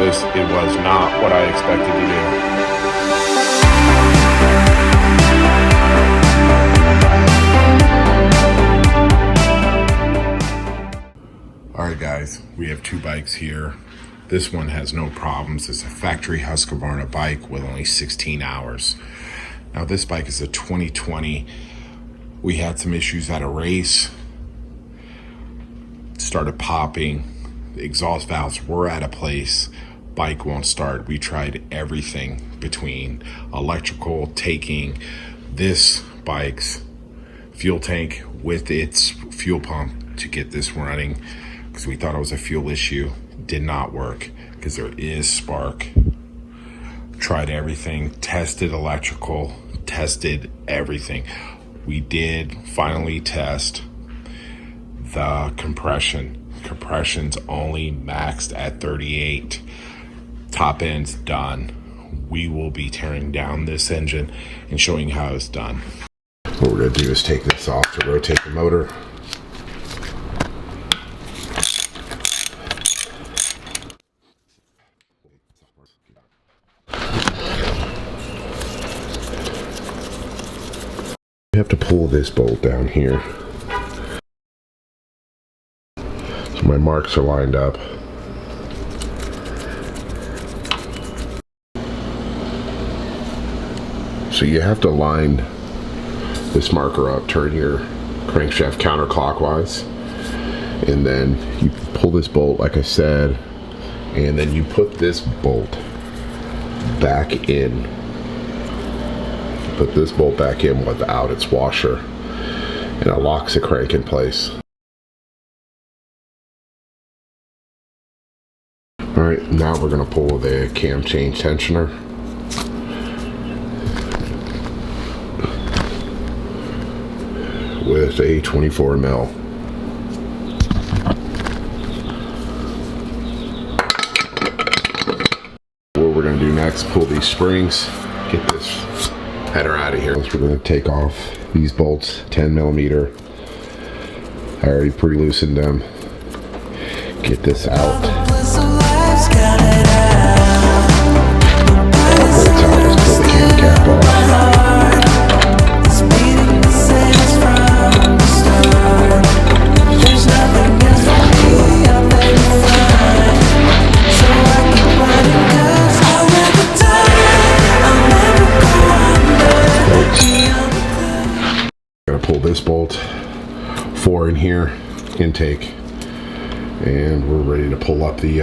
honest, it was not what I expected to do. Alright guys, we have two bikes here. This one has no problems. It's a factory Husqvarna bike with only 16 hours. Now this bike is a 2020. We had some issues at a race. Started popping. The exhaust valves were at a place. Bike won't start. We tried everything between electrical, taking this bike's fuel tank with its fuel pump to get this running, because we thought it was a fuel issue. Did not work because there is spark. Tried everything, tested electrical, tested everything. We did finally test the compression. Compression's only maxed at 38. Top end's done. We will be tearing down this engine and showing how it's done. What we're gonna do is take this off to rotate the motor. You have to pull this bolt down here. So my marks are lined up. So you have to line this marker up, turn your crankshaft counterclockwise, and then you pull this bolt like I said, and then you put this bolt back in. Put this bolt back in without its washer, and it locks the crank in place. Alright, now we're going to pull the cam change tensioner. With a 24 mil. What we're going to do next, pull these springs, get this header out of here. We're going to take off these bolts, 10 millimeter. I already pre-loosened them. Get this out. Bolts out, let's pull the cam cap off. Pull this bolt, 4 in here, intake, and we're ready to pull up the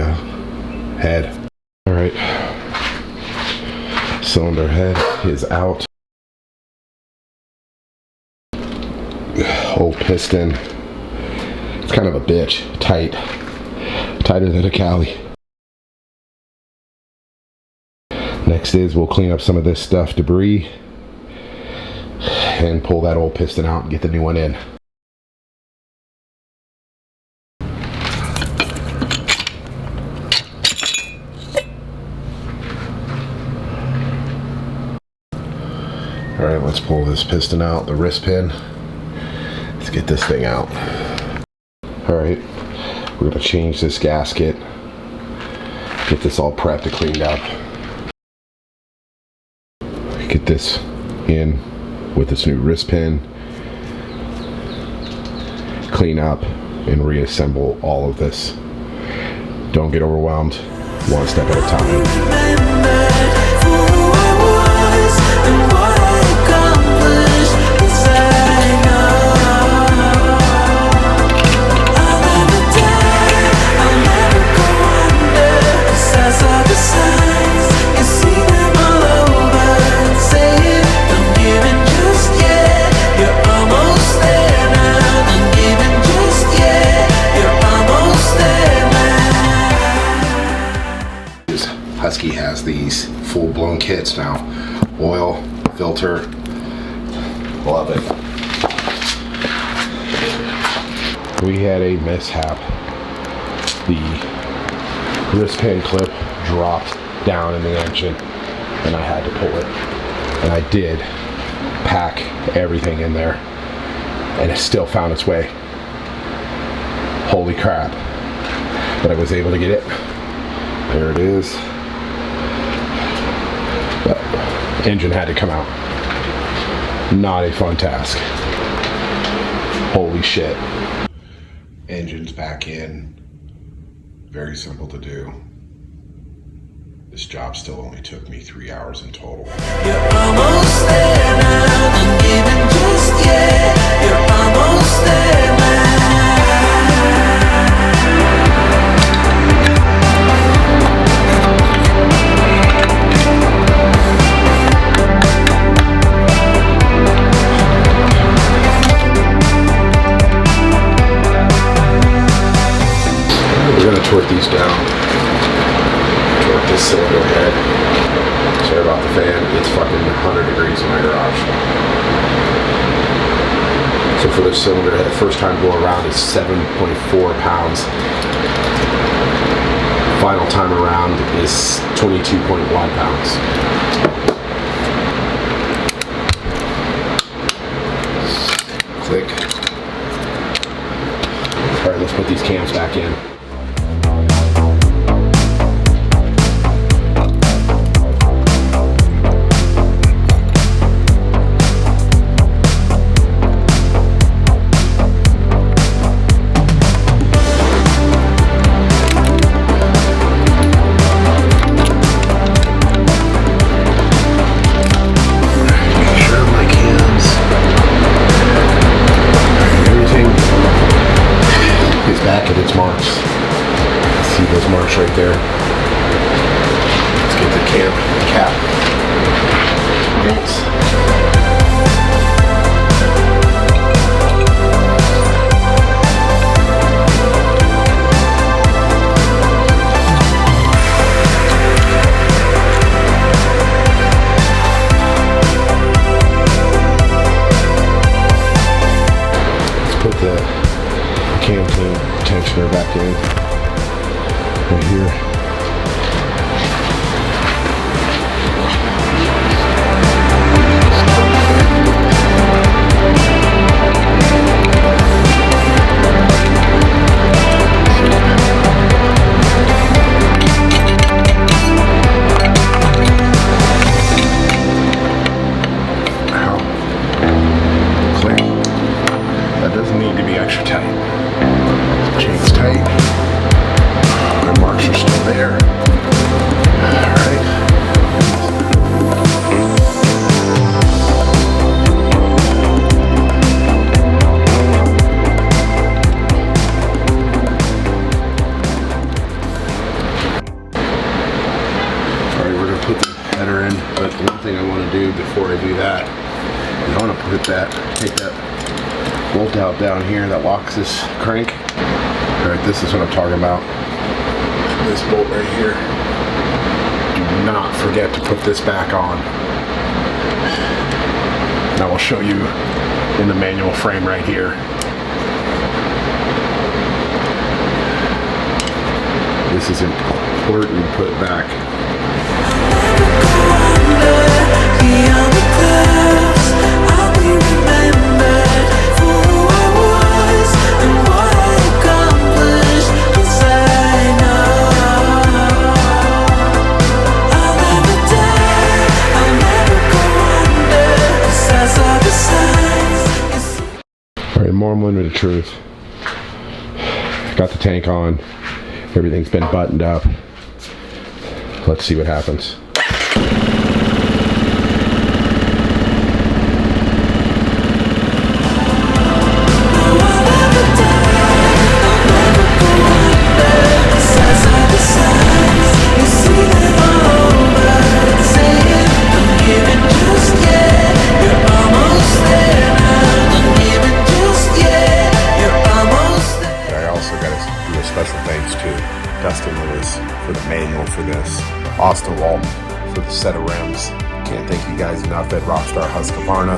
head. All right, cylinder head is out. Old piston, it's kind of a bitch, tighter than a Cali. Next is we'll clean up some of this stuff, debris, and pull that old piston out and get the new one in. Alright, let's pull this piston out, the wrist pin. Let's get this thing out. Alright, we're going to change this gasket, get this all prepped and cleaned up. Get this in with this new wrist pin, clean up and reassemble all of this. Don't get overwhelmed, one step at a time. Husky has these full-blown kits now. Oil, filter, love it. We had a mishap. The wrist pin clip dropped down in the engine and I had to pull it. And I did pack everything in there and it still found its way. Holy crap. But I was able to get it There it is. But engine had to come out. Not a fun task. Holy shit. Engine's back in. Very simple to do. This job still only took me 3 hours in total. You're almost there now, not giving just yet. You're almost there now. We're gonna torque these down. Torque this cylinder head. Sorry about the fan. It's fucking 100 degrees in my garage. So for this cylinder head, first time go around is 7.4 pounds. Final time around is 22.1 pounds. Click. All right, let's put these cams back in. Marks right there. Let's get the cam cap. Thanks. Let's put the cam tensioner back in. Right here. Ow. Click. That doesn't need to be extra tight. Chain's tight. My marks are still there. Alright. Alright, we're going to put the header in, but one thing I want to do before I do that is I want to take that bolt out down here that locks this crank. Alright, this is what I'm talking about. This bolt right here. Do not forget to put this back on. And I will show you in the manual frame right here. This is important to put back. More limited truth. Got the tank on. Everything's been buttoned up. Let's see what happens. For the manual for this, Austin Walton for the set of rims. Can't thank you guys enough at Rockstar Husqvarna.